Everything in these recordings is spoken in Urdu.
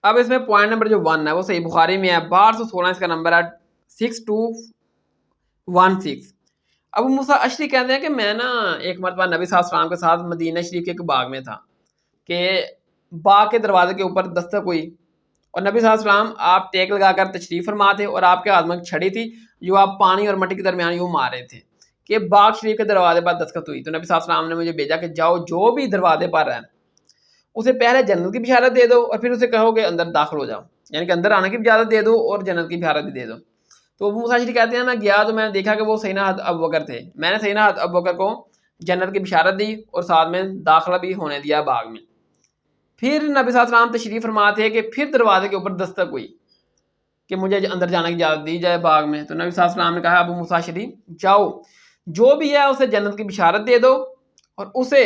اب اس میں پوائنٹ نمبر جو 1 ہے وہ صحیح بخاری میں ہے 1216، اس کا نمبر ہے 6216۔ ابو موسیٰ اشعری کہتے ہیں کہ میں نا ایک مرتبہ نبی صلی اللہ علیہ وسلم کے ساتھ مدینہ شریف کے ایک باغ میں تھا کہ باغ کے دروازے کے اوپر دستک ہوئی، اور نبی صلی اللہ علیہ وسلم آپ ٹیک لگا کر تشریف فرما تھے، اور آپ کے ہاتھ میں چھڑی تھی جو آپ پانی اور مٹی کے درمیان یوں مار رہے تھے کہ باغ شریف کے دروازے پر دستخط ہوئی۔ تو نبی صلی اللہ علیہ وسلم نے مجھے بھیجا کہ جاؤ جو بھی دروازے پر ہے اسے پہلے جنت کی بشارت دے دو اور پھر اسے کہو کہ اندر داخل ہو جاؤ، یعنی کہ اندر آنے کی اجازت دے دو اور جنت کی بشارت بھی دے دو۔ تو ابو موسیٰ اشعری کہتے ہیں میں گیا تو میں نے دیکھا کہ وہ سیدنا حضرت ابوبکر تھے، میں نے سیدنا حضرت ابوبکر کو جنت کی بشارت دی اور ساتھ میں داخلہ بھی ہونے دیا باغ میں۔ پھر نبی صلی اللہ علیہ وسلم تشریف فرما تھے کہ پھر دروازے کے اوپر دستک ہوئی کہ مجھے اندر جانے کی اجازت دی جائے باغ میں۔ تو نبی صلی اللہ علیہ وسلم نے کہا ابو موسیٰ اشعری جاؤ جو بھی ہے اسے جنت کی بشارت دے دو اور اسے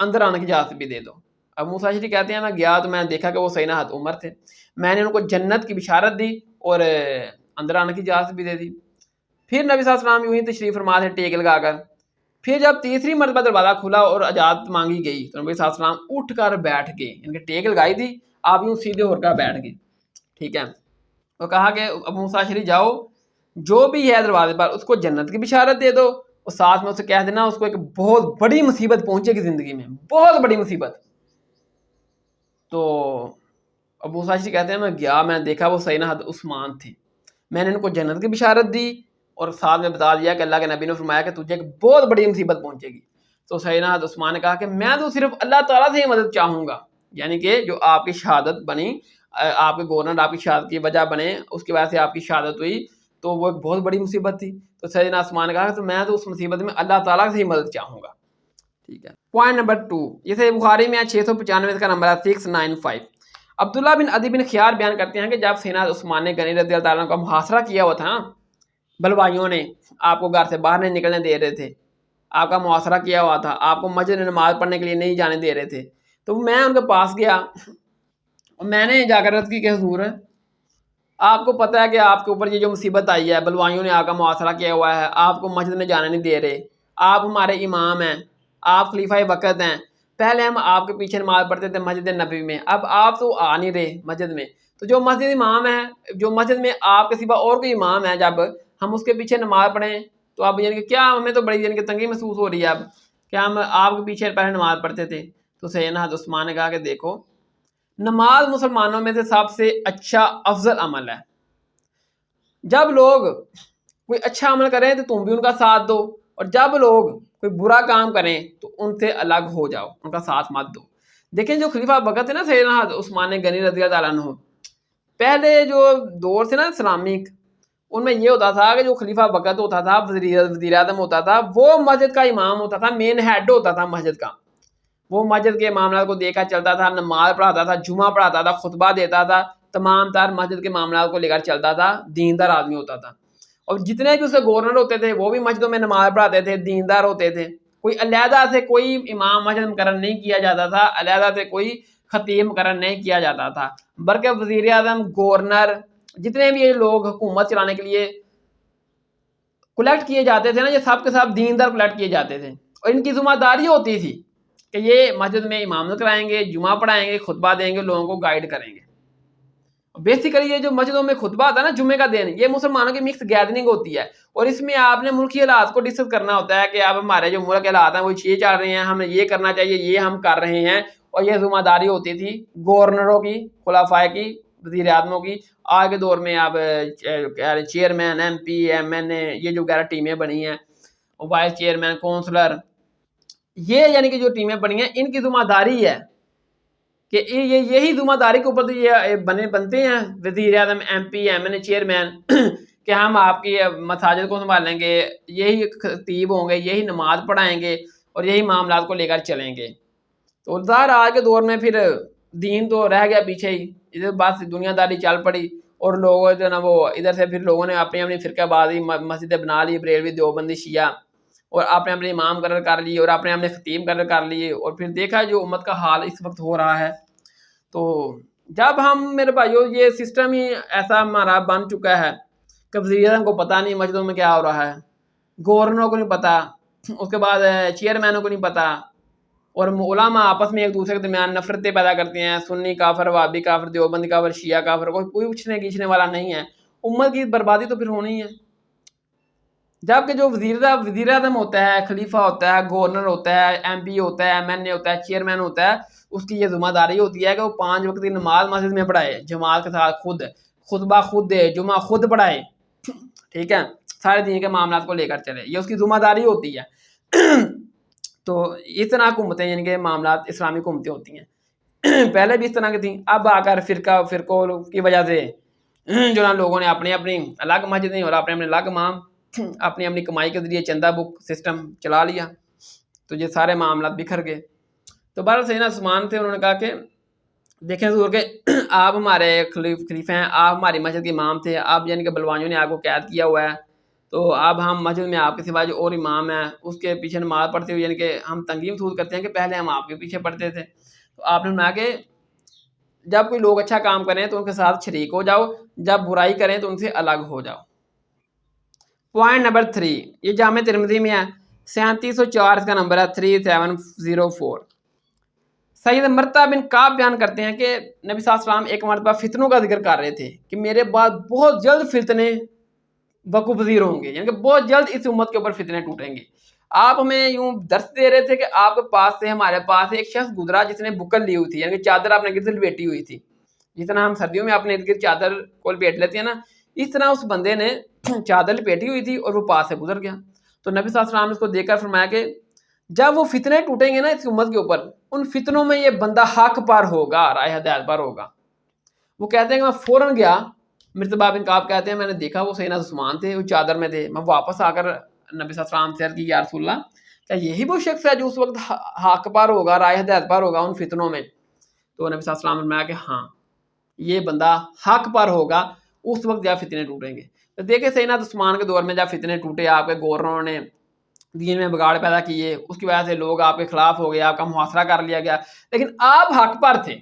اندر آنے کی اجازت بھی دے دو۔ ابو موسیٰ اشعری کہتے ہیں میں گیا تو میں نے دیکھا کہ وہ سیدنا حضرت عمر تھے، میں نے ان کو جنت کی بشارت دی اور اندر آنے کی اجازت بھی دے دی۔ پھر نبی صلی اللہ علیہ وسلم یوں ہی تشریف فرما تھے ٹیک لگا کر۔ پھر جب تیسری مرتبہ دروازہ کھلا اور اجازت مانگی گئی تو نبی صلی اللہ علیہ وسلم اٹھ کر بیٹھ گئے، ان کے ٹیک لگائی تھی آپ یوں سیدھے ہو کر بیٹھ گئے، ٹھیک ہے۔ تو کہا کہ ابو موسیٰ اشعری جاؤ جو بھی ہے دروازے پر اس کو جنت کی بشارت دے دو اور ساتھ میں اسے کہہ دینا اس کو ایک بہت بڑی مصیبت پہنچے گی زندگی میں، بہت بڑی مصیبت۔ تو ابو موسیٰ اشعری کہتے ہیں میں گیا، میں نے دیکھا وہ سیدنا حضرت عثمان تھے، میں نے ان کو جنت کی بشارت دی اور ساتھ میں بتا دیا کہ اللہ کے نبی نے فرمایا کہ تجھے ایک بہت بڑی مصیبت پہنچے گی۔ تو سیدنا حضرت عثمان نے کہا کہ میں تو صرف اللہ تعالیٰ سے ہی مدد چاہوں گا، یعنی کہ جو آپ کی شہادت بنی، آپ کے گورنر آپ کی شہادت کی وجہ بنے، اس کی وجہ سے آپ کی شہادت ہوئی تو وہ ایک بہت بڑی مصیبت تھی۔ تو سیدنا عثمان نے کہا کہ میں تو اس مصیبت میں اللہ تعالیٰ سے ہی مدد چاہوں گا، ٹھیک ہے۔ پوائنٹ نمبر 2 یہ سے بخاری میں 695 کا نمبر ہے 695۔ عبداللہ بن عدی بن خیار بیان کرتے ہیں کہ جب سیدنا عثمان نے غنی رضی اللہ تعالیٰ عنہ کا محاصرہ کیا ہوا تھا نا، بلوائیوں نے آپ کو گھر سے باہر نہیں نکلنے دے رہے تھے، آپ کا محاصرہ کیا ہوا تھا، آپ کو مسجد میں نماز پڑھنے کے لیے نہیں جانے دے رہے تھے، تو میں ان کے پاس گیا اور میں نے جا کر عرض کی کہ حضور آپ کو پتہ ہے کہ آپ کے اوپر یہ جو مصیبت آئی ہے، بلوائیوں نے آپ کا محاصرہ کیا ہوا ہے، آپ کو مسجد میں جانے نہیں دے رہے، آپ ہمارے امام ہیں، آپ خلیفہ وقت ہیں، پہلے ہم آپ کے پیچھے نماز پڑھتے تھے مسجد نبوی میں، اب آپ تو آ نہیں رہے مسجد میں، تو جو مسجد امام ہے، جو مسجد میں آپ کے سوا اور کوئی امام ہے، جب ہم اس کے پیچھے نماز پڑھیں تو اب یعنی کہ کیا ہمیں تو بڑی یعنی کہ تنگی محسوس ہو رہی ہے اب کہ ہم آپ کے پیچھے پہلے نماز پڑھتے تھے۔ تو سیدنا حضرت عثمان نے کہا کہ دیکھو نماز مسلمانوں میں سے سب سے اچھا افضل عمل ہے، جب لوگ کوئی اچھا عمل کریں تو تم بھی ان کا ساتھ دو، اور جب لوگ کوئی برا کام کریں تو ان سے الگ ہو جاؤ، ان کا ساتھ مت دو۔ دیکھیں جو خلیفہ وقت ہے نا سیدنا حضرت عثمان غنی رضی اللہ تعالیٰ عنہ، پہلے جو دور سے نا اسلامک ان میں یہ ہوتا تھا کہ جو خلیفہ وقت ہوتا تھا، وزیر اعظم ہوتا تھا، وہ مسجد کا امام ہوتا تھا، مین ہیڈ ہوتا تھا مسجد کا، وہ مسجد کے معاملات کو دیکھا چلتا تھا، نماز پڑھاتا تھا، جمعہ پڑھاتا تھا، خطبہ دیتا تھا، تمام تر مسجد کے معاملات کو لے کر چلتا تھا، دیندار آدمی ہوتا تھا۔ اور جتنے بھی اس کے گورنر ہوتے تھے وہ بھی مسجدوں میں نماز پڑھاتے تھے، دیندار ہوتے تھے، کوئی علیحدہ سے کوئی امام مسجد مقرر نہیں کیا جاتا تھا، علیحدہ سے کوئی خطیب مقرر نہیں کیا جاتا تھا، بلکہ وزیر اعظم، گورنر، جتنے بھی یہ لوگ حکومت چلانے کے لیے کلیکٹ کیے جاتے تھے نا، یہ سب کے سب دیندار کلیکٹ کیے جاتے تھے، اور ان کی ذمہ داری ہوتی تھی کہ یہ مسجد میں امامت کرائیں گے، جمعہ پڑھائیں گے، خطبہ دیں گے، لوگوں کو گائیڈ کریں گے۔ بیسیکلی یہ جو مسجدوں میں خطبہ ہوتا ہے نا جمعے کا دن، یہ مسلمانوں کی مکس گیدرنگ ہوتی ہے، اور اس میں آپ نے ملکی حالات کو ڈسکس کرنا ہوتا ہے کہ اب ہمارے جو ملک کے حالات ہیں وہ یہ چل رہے ہیں، ہمیں یہ کرنا چاہیے، یہ ہم کر رہے ہیں، اور یہ ذمہ داری ہوتی تھی گورنروں کی، خلفائے کی، وزیر اعظموں کی۔ آج کے دور میں اب chairman, M P, M N A, یہ جو وغیرہ ٹیمیں بنی ہیں، وائس چیئرمین، کونسلر، یہ یعنی کہ جو ٹیمیں بنی ہیں ان کی ذمہ داری ہے کہ یہی ذمہ داری کے اوپر تو یہ بنتے ہیں وزیر اعظم، ایم پی، ایم این اے، چیئرمین کہ ہم آپ کی مساجد کو سنبھالیں گے، یہی خطیب ہوں گے، یہی نماز پڑھائیں گے اور یہی معاملات کو لے کر چلیں گے۔ تو ظاہر آج کے دور میں پھر دین تو رہ گیا پیچھے ہی، ادھر بات دنیا داری چل پڑی، اور لوگ جو نا وہ ادھر سے پھر لوگوں نے اپنی اپنی فرقہ بازی مسجدیں بنا لی، بریلوی، دیوبندی، شیعہ، اور اپنے اپنے امام مقرر کر لیے اور اپنے اپنے خطیب مقرر کر لیے، اور پھر دیکھا جو امت کا حال اس وقت ہو رہا ہے۔ تو جب ہم میرے بھائیو یہ سسٹم ہی ایسا ہمارا بن چکا ہے کہ وزیر اعظم کو پتہ نہیں مسجدوں میں کیا ہو رہا ہے، گورنروں کو نہیں پتہ، اس کے بعد چیئرمینوں کو نہیں پتہ، اور علماء آپس میں ایک دوسرے کے درمیان نفرتیں پیدا کرتے ہیں، سنی کافر، وہابی کافر، دیوبندی کافر، شیعہ کافر، کوئی پوچھنے گیچنے والا نہیں ہے، امت کی بربادی تو پھر ہونی ہے۔ جبکہ جو وزیر اعظم ہوتا ہے، خلیفہ ہوتا ہے، گورنر ہوتا ہے، ایم پی ہوتا ہے، ایم این اے ہوتا ہے، چیئرمین ہوتا ہے، اس کی یہ ذمہ داری ہوتی ہے کہ وہ 5 وقت کی نماز مسجد میں پڑھائے، جماعت کے ساتھ، خود خطبہ خود دے، جمعہ خود پڑھائے، ٹھیک ہے، سارے دین کے معاملات کو لے کر چلے، یہ اس کی ذمہ داری ہوتی ہے۔ تو اس طرح حکومتیں، یعنی کہ معاملات اسلامی حکومتیں ہوتی ہیں، پہلے بھی اس طرح کی تھیں، اب آ کر فرقوں کی وجہ سے جو نا لوگوں نے اپنی اپنی الگ مسجدیں اور اپنے اپنے الگ امام، اپنی اپنی کمائی کے ذریعے چندہ بک سسٹم چلا لیا، تو یہ سارے معاملات بکھر گئے۔ تو بہرحال سیدنا عثمان تھے، انہوں نے کہا کہ دیکھیں حضور کہ آپ ہمارے خلیفہ ہیں، آپ ہماری مسجد کے امام تھے، آپ یعنی کہ بلوائیوں نے آپ کو قید کیا ہوا ہے، تو اب ہم مسجد میں آپ کے سوا جو اور امام ہے اس کے پیچھے نماز پڑھتے ہوئے یعنی کہ ہم تنگی محسوس کرتے ہیں کہ پہلے ہم آپ کے پیچھے پڑھتے تھے۔ تو آپ نے فرمایا کہ جب کوئی لوگ اچھا کام کریں تو ان کے ساتھ شریک ہو جاؤ، جب برائی کریں تو ان سے الگ ہو جاؤ۔ پوائنٹ نمبر 3، یہ جامع ترمذی میں ہے، 3704 اس کا نمبر ہے، 3704۔ سید مرتہ بن کعب بیان کرتے ہیں کہ نبی صلی اللہ علیہ وسلم ایک مرتبہ فتنوں کا ذکر کر رہے تھے کہ میرے بعد بہت جلد فتنے وقوع پذیر ہوں گے، یعنی کہ بہت جلد اس امت کے اوپر فتنے ٹوٹیں گے۔ آپ ہمیں یوں درس دے رہے تھے کہ آپ کے پاس سے، ہمارے پاس سے ایک شخص گزرا جس نے بکل لی ہوئی تھی، یعنی کہ چادر اپنے گرد لپیٹی ہوئی تھی، جتنا ہم سردیوں میں اپنے گرد چادر کو لپیٹ لیتے ہیں نا، اس طرح اس بندے نے چادر لپیٹی ہوئی تھی اور وہ پاس سے گزر گیا۔ تو نبی صلی اللہ علیہ وسلم نے اس کو دیکھ کر فرمایا کہ جب وہ فتنے ٹوٹیں گے نا اس امت کے اوپر، ان فتنوں میں یہ بندہ حق پر ہوگا، رائے ہدایت پر ہوگا۔ وہ کہتے ہیں کہ میں فوراً گیا، مرتبہ بن کعب کہتے ہیں میں نے دیکھا وہ سیدنا عثمان تھے، وہ چادر میں تھے، میں واپس آ کر نبی صلی اللہ علیہ وسلم سے عرض کی یا رسول اللہ کیا یہی وہ شخص ہے جو اس وقت حق پر ہوگا، رائے ہدایت پر ہوگا ان فتنوں میں؟ تو نبی صلی اللہ علیہ وسلم نے فرمایا کہ ہاں یہ بندہ حق پر ہوگا اس وقت جب فتنے ٹوٹیں گے۔ تو دیکھیں سیدنا عثمان کے دور میں جب فتنے ٹوٹے، آپ کے گورنروں نے دین میں بگاڑ پیدا کیے، اس کی وجہ سے لوگ آپ کے خلاف ہو گئے، آپ کا محاصرہ کر لیا گیا، لیکن آپ حق پر تھے،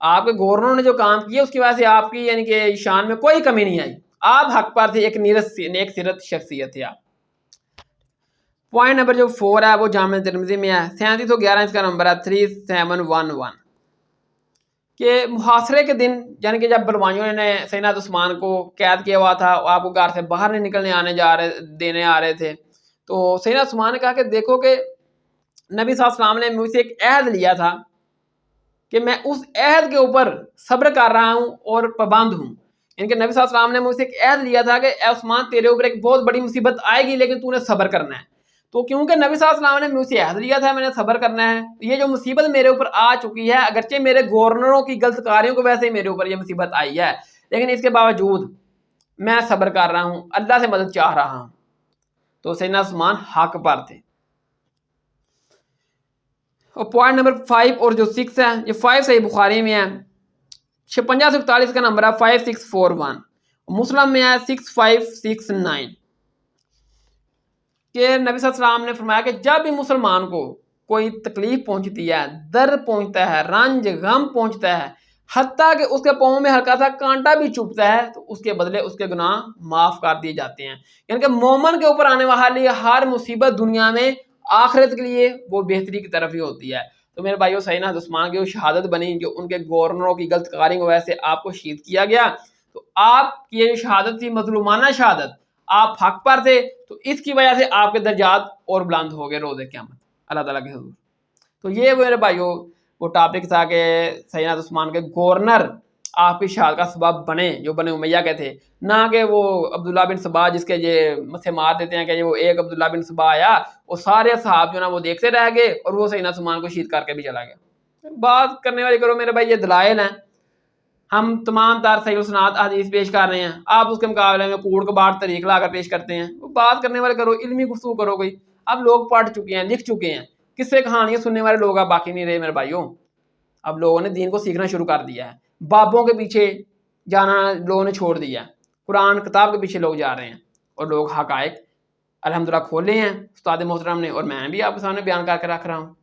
آپ کے گورنروں نے جو کام کیے اس کی وجہ سے آپ کی یعنی کہ شان میں کوئی کمی نہیں آئی، آپ حق پر تھے، ایک نیک سیرت شخصیت تھی آپ۔ پوائنٹ نمبر جو 4 ہے وہ جامع ترمذی میں ہے، 3711 اس کا نمبر ہے، 3711، کہ محاصرے کے دن یعنی کہ جب بلوائیوں نے سیدنا عثمان کو قید کیا ہوا تھا، آپ کو گھر سے باہر نہیں نکلنے دینے آ رہے تھے، تو سیدنا عثمان نے کہا کہ دیکھو کہ نبی صلی اللہ علیہ وسلم نے مجھ سے ایک عہد لیا تھا کہ میں اس عہد کے اوپر صبر کر رہا ہوں اور پابند ہوں، یعنی کہ نبی صلی اللہ علیہ وسلم نے مجھ سے ایک عہد لیا تھا کہ اے عثمان تیرے اوپر ایک بہت بڑی مصیبت آئے گی لیکن تو نے صبر کرنا ہے۔ تو کیونکہ نبی صلی اللہ علیہ وسلم نے مجھ سے عہد لیا تھا میں نے صبر کرنا ہے، یہ جو مصیبت میرے اوپر آ چکی ہے، اگرچہ میرے گورنروں کی غلط کاریوں کی وجہ سے میرے اوپر یہ مصیبت آئی ہے، لیکن اس کے باوجود میں صبر کر رہا ہوں، اللہ سے مدد چاہ رہا ہوں۔ تو سیدنا عثمان حق پر تھے۔ اور پوائنٹ نمبر 5 اور جو 6 ہے، یہ 5 صحیح بخاری میں ہے، 5641 کا نمبر ہے، 5641، مسلم میں ہے 6569، کہ نبی صلی اللہ علیہ وسلم نے فرمایا کہ جب بھی مسلمان کو کوئی تکلیف پہنچتی ہے، درد پہنچتا ہے، رنج غم پہنچتا ہے، حتیٰ کہ اس کے پاؤں میں ہلکا سا کانٹا بھی چبھتا ہے، تو اس کے بدلے اس کے گناہ معاف کر دیے جاتے ہیں، یعنی کہ مومن کے اوپر آنے والی ہر مصیبت دنیا میں آخرت کے لیے وہ بہتری کی طرف ہی ہوتی ہے۔ تو میرے بھائیو سیدنا عثمان کی جو شہادت بنی، جو ان کے گورنروں کی غلط کاری کی وجہ سے آپ کو شہید کیا گیا، تو آپ کی یہ شہادت تھی مظلومانہ شہادت، آپ حق پر تھے، تو اس کی وجہ سے آپ کے درجات اور بلند ہو گئے روز قیامت اللہ تعالیٰ کے حضور۔ تو یہ میرے بھائیو وہ ٹاپک تھا کہ سیدنا عثمان کے گورنر آپ کی شہادت کا سبب بنے، جو بنی امیہ کے تھے، نہ کہ وہ عبداللہ بن سبا جس کے یہ متھے مار دیتے ہیں کہ وہ ایک عبداللہ بن سبا آیا، وہ سارے صحاب جو نا وہ دیکھتے رہ گئے اور وہ سیدنا عثمان کو شہید کر کے بھی چلا گیا۔ بات کرنے والی کرو میرے بھائی، یہ دلائل ہیں، ہم تمام تر صحیح السناد حدیث پیش کر رہے ہیں، آپ اس کے مقابلے میں کوڑ کباڑ طریق لا کر پیش کرتے ہیں۔ وہ بات کرنے والے کرو، علمی گفتگو کرو کوئی۔ اب لوگ پڑھ چکے ہیں، لکھ چکے ہیں، قصے کہانیاں سننے والے لوگ اب باقی نہیں رہے میرے بھائیوں۔ اب لوگوں نے دین کو سیکھنا شروع کر دیا ہے، بابوں کے پیچھے جانا لوگوں نے چھوڑ دیا ہے، قرآن کتاب کے پیچھے لوگ جا رہے ہیں، اور لوگ حقائق الحمدللہ کھولے ہیں استاد محترم نے، اور میں بھی آپ کے سامنے بیان کر کے رکھ رہا ہوں۔